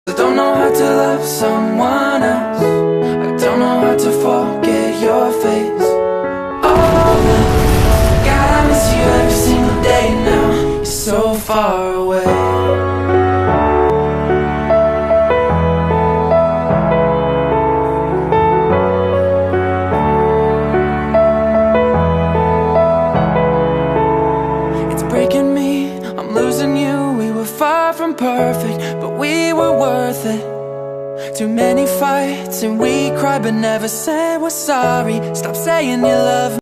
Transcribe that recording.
I don't know how to love someone else. I don't know how to forget your face. Oh, God, I miss you every single day now. You're so far away. Breaking me, I'm losing you. We were far from perfect, but we were worth it. Too many fights and we cried, but never said we're sorry. Stop saying you love me.